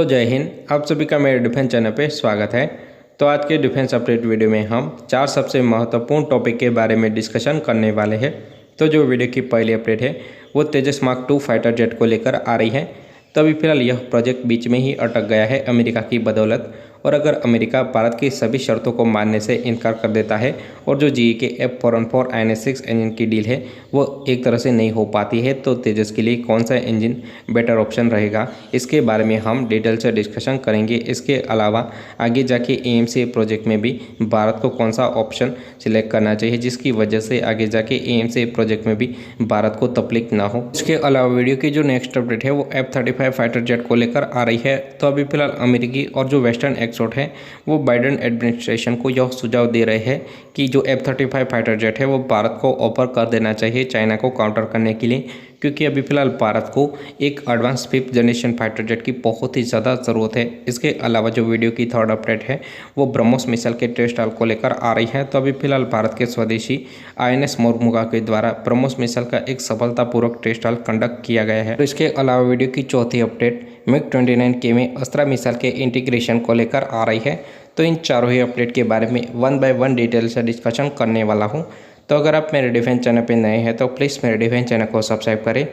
तो जय हिंद। आप सभी का मेरे डिफेंस चैनल पे स्वागत है। तो आज के डिफेंस अपडेट वीडियो में हम 4 सबसे महत्वपूर्ण टॉपिक के बारे में डिस्कशन करने वाले हैं। तो जो वीडियो की पहली अपडेट है वो तेजस मार्क 2 फाइटर जेट को लेकर आ रही है। तो अभी फिलहाल यह प्रोजेक्ट बीच में ही अटक गया है अमेरिका की बदौलत, और अगर अमेरिका भारत की सभी शर्तों को मानने से इनकार कर देता है और जो GE के F414 INS-6 इंजन की डील है वो एक तरह से नहीं हो पाती है, तो तेजस के लिए कौन सा इंजन बेटर ऑप्शन रहेगा, इसके बारे में हम डिटेल से डिस्कशन करेंगे। इसके अलावा आगे जाके AMC प्रोजेक्ट में भी भारत को कौन सा ऑप्शन सिलेक्ट करना चाहिए जिसकी वजह से आगे जाके AMC प्रोजेक्ट में भी भारत को तकलीफ ना हो। इसके अलावा वीडियो की जो नेक्स्ट अपडेट है वो F-35 फाइटर जेट को लेकर आ रही है। तो अभी फिलहाल अमेरिकी और जो वेस्टर्न एक्सपर्ट है वो बाइडेन एडमिनिस्ट्रेशन को यह सुझाव दे रहे हैं कि जो F-35 फाइटर जेट है वो भारत को ऑफर कर देना चाहिए चाइना को काउंटर करने के लिए, क्योंकि अभी फिलहाल भारत को एक advance 5th generation fighter jet की बहुत ही ज़्यादा ज़रूरत है। इसके अलावा जो वीडियो की थर्ड अपडेट है वो ब्रह्मोस मिसाइल के टेस्ट हाल को लेकर आ रही है। तो अभी फिलहाल भारत के स्वदेशी INS मोरमुगा के द्वारा ब्रह्मोस मिसाइल का एक सफलतापूर्वक टेस्ट हाल कंडक्ट किया गया है। तो इसके अलावा वीडियो की चौथी अपडेट MiG-29K में अस्त्रा मिसाइल के इंटीग्रेशन को लेकर आ रही है। तो इन चारों ही अपडेट के बारे में 1 बाय 1 डिटेल से डिस्कशन करने वाला हूँ। तो अगर आप मेरे डिफेंस चैनल पे नए हैं तो प्लीज़ मेरे डिफेंस चैनल को सब्सक्राइब करें,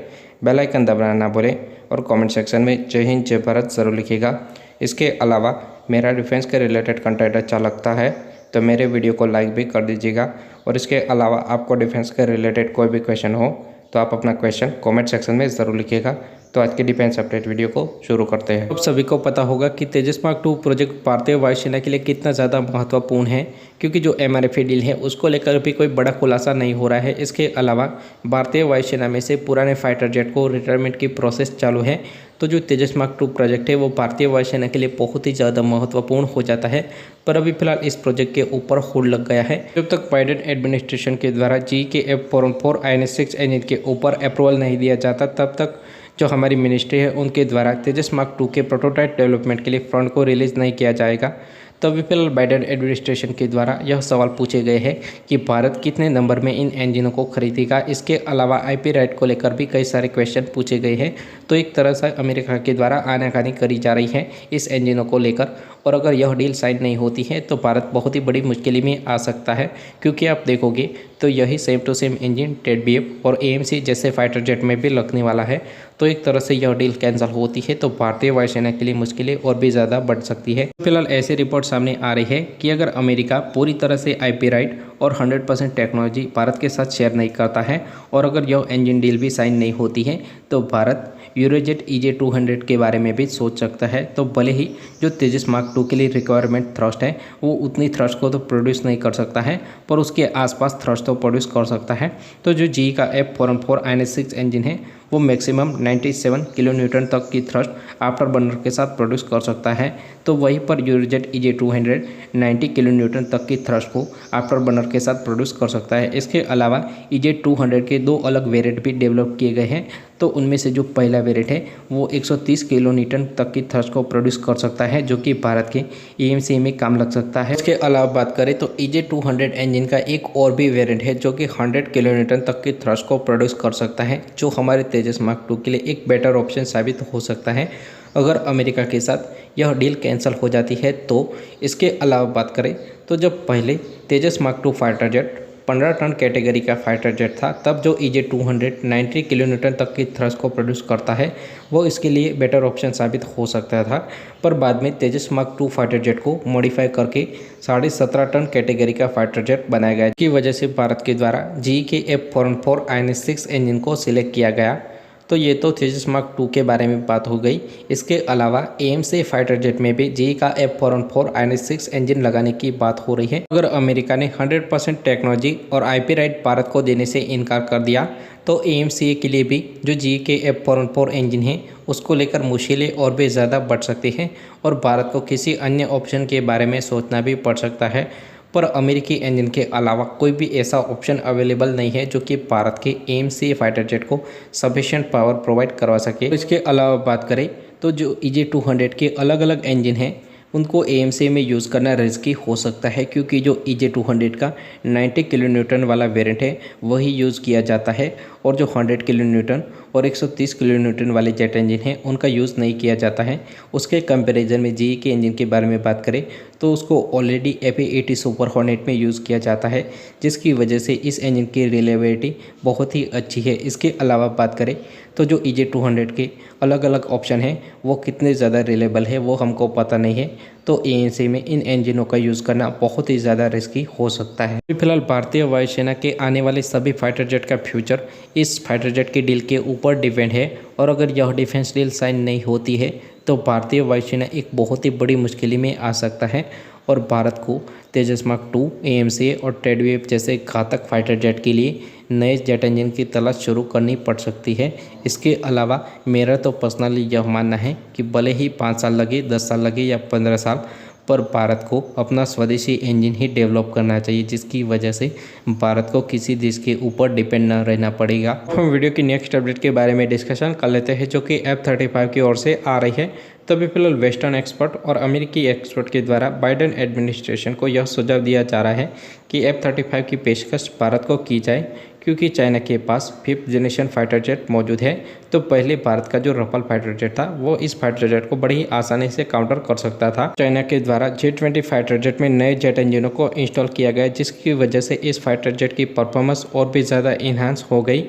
बेल आइकन दबाना ना भूलें और कमेंट सेक्शन में जय हिंद जय भारत ज़रूर लिखिएगा। इसके अलावा मेरा डिफेंस के रिलेटेड कंटेंट अच्छा लगता है तो मेरे वीडियो को लाइक भी कर दीजिएगा, और इसके अलावा आपको डिफेंस के रिलेटेड कोई भी क्वेश्चन हो तो आप अपना क्वेश्चन कमेंट सेक्शन में ज़रूर लिखिएगा। तो आज के डिफेंस अपडेट वीडियो को शुरू करते हैं। अब सभी को पता होगा कि तेजस मार्क 2 प्रोजेक्ट भारतीय वायुसेना के लिए कितना ज़्यादा महत्वपूर्ण है, क्योंकि जो MRF डील है उसको लेकर भी कोई बड़ा खुलासा नहीं हो रहा है। इसके अलावा भारतीय वायुसेना में से पुराने फाइटर जेट को रिटायरमेंट की प्रोसेस चालू है। तो जो तेजस मार्क 2 प्रोजेक्ट है वो भारतीय वायुसेना के लिए बहुत ही ज़्यादा महत्वपूर्ण हो जाता है, पर अभी फिलहाल इस प्रोजेक्ट के ऊपर होल्ड लग गया है। जब तक बाइडेन एडमिनिस्ट्रेशन के द्वारा GE के F414 INS-6 इंजन के ऊपर अप्रूवल नहीं दिया जाता, तब तक जो हमारी मिनिस्ट्री है उनके द्वारा तेजस मार्क 2 के प्रोटोटाइप डेवलपमेंट के लिए फंड को रिलीज़ नहीं किया जाएगा। तो अभी फिलहाल बाइडेन एडमिनिस्ट्रेशन के द्वारा यह सवाल पूछे गए हैं कि भारत कितने नंबर में इन इंजनों को खरीदेगा। इसके अलावा IP राइट को लेकर भी कई सारे क्वेश्चन पूछे गए हैं। तो एक तरह से अमेरिका के द्वारा आनाकानी करी जा रही है इस इंजनों को लेकर, और अगर यह डील साइन नहीं होती है तो भारत बहुत ही बड़ी मुश्किल में आ सकता है, क्योंकि आप देखोगे तो यही same to same engine TED-BF और AMC जैसे फाइटर जेट में भी लगने वाला है। तो एक तरह से यह डील कैंसिल होती है तो भारतीय वायुसेना के लिए मुश्किलें और भी ज़्यादा बढ़ सकती है। फिलहाल ऐसी रिपोर्ट सामने आ रही है कि अगर अमेरिका पूरी तरह से IP राइट और 100% टेक्नोलॉजी भारत के साथ शेयर नहीं करता है और अगर यह इंजन डील भी साइन नहीं होती है तो भारत यूरोजेट EJ-200 के बारे में भी सोच सकता है। तो भले ही जो तेजस मार्क 2 के लिए रिक्वायरमेंट थ्रस्ट है वो उतनी थ्रस्ट को तो प्रोड्यूस नहीं कर सकता है, पर उसके आसपास थ्रस्ट तो प्रोड्यूस कर सकता है। तो जो GE का F414 INS-6 इंजन है वो मैक्सिमम 97 किलो न्यूटन तक की थ्रस्ट आफ्टर बर्नर के साथ प्रोड्यूस कर सकता है। तो वहीं पर यूरोजेट EJ-200 90 किलो न्यूटन तक की थ्रस्ट को आफ्टर बर्नर के साथ प्रोड्यूस कर सकता है। इसके अलावा EJ-200 के 2 अलग वेरिएंट भी डेवलप किए गए हैं। तो उनमें से जो पहला वेरिएंट है वो 130 किलो न्यूटन तक की थ्रस्ट को प्रोड्यूस कर सकता है, जो कि भारत के AMC में काम लग सकता है। इसके अलावा बात करें तो EJ-200 इंजन का एक और भी वेरिएंट है जो कि 100 किलो न्यूटन तक की थ्रस्ट को प्रोड्यूस कर सकता है, जो हमारे तेजस मार्क 2 के लिए एक बेटर ऑप्शन साबित हो सकता है अगर अमेरिका के साथ यह डील कैंसिल हो जाती है। तो इसके अलावा बात करें तो जब पहले Tejas mark 2 fighter jet 15 ton category का फाइटर जेट था, तब जो EJ-200 90 किलो न्यूटन तक की थ्रस्ट को प्रोड्यूस करता है वो इसके लिए बेटर ऑप्शन साबित हो सकता था। पर बाद में तेजस मार्क 2 फाइटर जेट को मॉडिफाई करके 17.5 टन कैटेगरी का फाइटर जेट बनाया गया, जिसकी वजह से भारत के द्वारा GE के F414 INS-6 इंजन को सिलेक्ट किया गया। तो ये तो तेजस मार्क 2 के बारे में बात हो गई। इसके अलावा AMC फाइटर जेट में भी GE का F414 INS-6 इंजन लगाने की बात हो रही है। अगर अमेरिका ने 100% टेक्नोलॉजी और IP राइट भारत को देने से इनकार कर दिया तो AMC के लिए भी जो GE के F414 इंजन है उसको लेकर मुश्किलें और भी ज़्यादा बढ़ सकती हैं और भारत को किसी अन्य ऑप्शन के बारे में सोचना भी पड़ सकता है। पर अमेरिकी इंजन के अलावा कोई भी ऐसा ऑप्शन अवेलेबल नहीं है जो कि भारत के AMC फाइटर जेट को सफिशिएंट पावर प्रोवाइड करवा सके। इसके अलावा बात करें तो जो EJ-200 के अलग अलग इंजन हैं उनको AMC में यूज़ करना रिस्की हो सकता है, क्योंकि जो EJ-200 का 90 किलो न्यूटन वाला वेरिएंट है वही यूज़ किया जाता है और जो 100 किलो न्यूटन और 130 किलो न्यूटन वाले जेट इंजन हैं उनका यूज़ नहीं किया जाता है। उसके कंपैरिजन में जीई के इंजन के बारे में बात करें तो उसको ऑलरेडी FA80 सुपर हॉर्नेट में यूज़ किया जाता है, जिसकी वजह से इस इंजन की रिलायबिलिटी बहुत ही अच्छी है। इसके अलावा बात करें तो जो EJ200 के अलग अलग ऑप्शन हैं वो कितने ज़्यादा रिलायबल है वो हमको पता नहीं है, तो ANC में इन इंजनों का यूज़ करना बहुत ही ज़्यादा रिस्की हो सकता है। फिलहाल भारतीय वायुसेना के आने वाले सभी फाइटर जेट का फ्यूचर इस फाइटर जेट की डील के ऊपर डिपेंड है, और अगर यह डिफेंस डील साइन नहीं होती है तो भारतीय वायुसेना एक बहुत ही बड़ी मुश्किल में आ सकता है और भारत को तेजस मार्क 2, AMCA और टेडवेव जैसे घातक फाइटर जेट के लिए नए जेट इंजन की तलाश शुरू करनी पड़ सकती है। इसके अलावा मेरा तो पर्सनली यह मानना है कि भले ही 5 साल लगे, 10 साल लगे या 15 साल, पर भारत को अपना स्वदेशी इंजन ही डेवलप करना चाहिए, जिसकी वजह से भारत को किसी देश के ऊपर डिपेंड न रहना पड़ेगा। हम वीडियो की नेक्स्ट अपडेट के बारे में डिस्कशन कर लेते हैं, जो कि F-35 की ओर से आ रही है। तो अभी फिलहाल वेस्टर्न एक्सपर्ट और अमेरिकी एक्सपर्ट के द्वारा बाइडेन एडमिनिस्ट्रेशन को यह सुझाव दिया जा रहा है कि F-35 की पेशकश भारत को की जाए, क्योंकि चाइना के पास 5th जनरेशन फाइटर जेट मौजूद है। तो पहले भारत का जो रफाल फाइटर जेट था वो इस फाइटर जेट को बड़ी ही आसानी से काउंटर कर सकता था। चाइना के द्वारा J-20 फाइटर जेट में नए जेट इंजनों को इंस्टॉल किया गया, जिसकी वजह से इस फाइटर जेट की परफॉर्मेंस और भी ज़्यादा इन्हांस हो गई।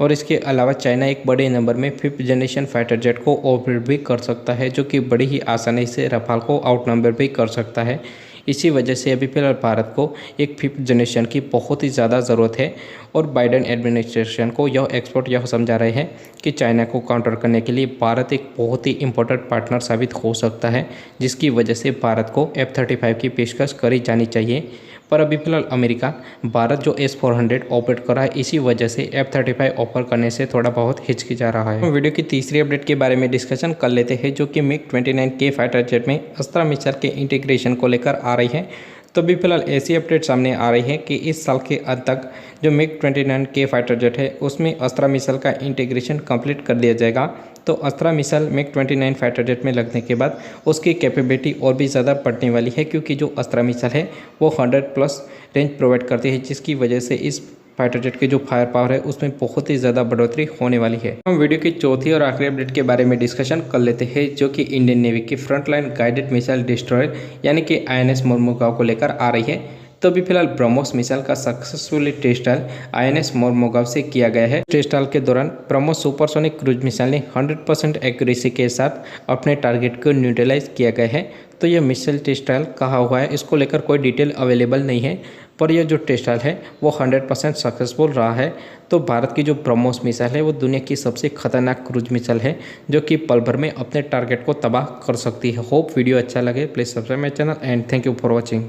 और इसके अलावा चाइना एक बड़े नंबर में 5th जनरेशन फाइटर जेट को ऑपरेट भी कर सकता है, जो कि बड़ी ही आसानी से रफाल को आउट नंबर भी कर सकता है। इसी वजह से अभी फिलहाल भारत को एक 5th जनरेशन की बहुत ही ज़्यादा ज़रूरत है, और बाइडेन एडमिनिस्ट्रेशन को यह एक्सपर्ट यह समझा रहे हैं कि चाइना को काउंटर करने के लिए भारत एक बहुत ही इंपॉर्टेंट पार्टनर साबित हो सकता है, जिसकी वजह से भारत को F-35 की पेशकश करी जानी चाहिए। पर अभी फिलहाल अमेरिका भारत जो S-400 ऑपरेट कर रहा है, इसी वजह से F-35 ऑफर करने से थोड़ा बहुत हिचकिचा रहा है। वीडियो की तीसरी अपडेट के बारे में डिस्कशन कर लेते हैं, जो कि MiG-29K फाइटर जेट में अस्त्रा मिसाइल के इंटीग्रेशन को लेकर आ रही है। तो अभी फिलहाल ऐसी अपडेट सामने आ रही है कि इस साल के अंत तक जो MiG-29K फाइटर जेट है उसमें अस्त्रा मिसाइल का इंटीग्रेशन कंप्लीट कर दिया जाएगा। तो अस्त्रा मिसाइल MiG-29 फाइटर जेट में लगने के बाद उसकी कैपेबिलिटी और भी ज़्यादा बढ़ने वाली है, क्योंकि जो अस्त्रा मिसाइल है वो 100+ रेंज प्रोवाइड करती है, जिसकी वजह से इस फाइटर जेट की जो फायर पावर है उसमें बहुत ही ज़्यादा बढ़ोतरी होने वाली है। हम वीडियो की चौथी और आखिरी अपडेट के बारे में डिस्कशन कर लेते हैं, जो कि इंडियन नेवी की फ्रंटलाइन गाइडेड मिसाइल डिस्ट्रॉयर यानी कि INS मोरमुगांव को लेकर आ रही है। तो अभी फिलहाल ब्रह्मोस मिसाइल का successfully test trial INS Mormugao से किया गया है। टेस्ट ट्रायल के दौरान ब्रह्मोस सुपरसोनिक क्रूज मिसाइल ने 100% एक्यूरेसी के साथ अपने टारगेट को न्यूट्रलाइज किया गया है। तो यह मिसाइल टेस्ट ट्रायल कहा हुआ है, इसको लेकर कोई डिटेल अवेलेबल नहीं है, पर यह जो टेस्ट ट्रायल है वो 100% सक्सेसफुल रहा है। तो भारत की जो ब्रह्मोस मिसाइल है वो दुनिया की सबसे खतरनाक क्रूज मिसाइल है, जो कि पल भर में अपने टारगेट को तबाह कर सकती है। होप वीडियो अच्छा लगे, please subscribe my channel and thank you for watching.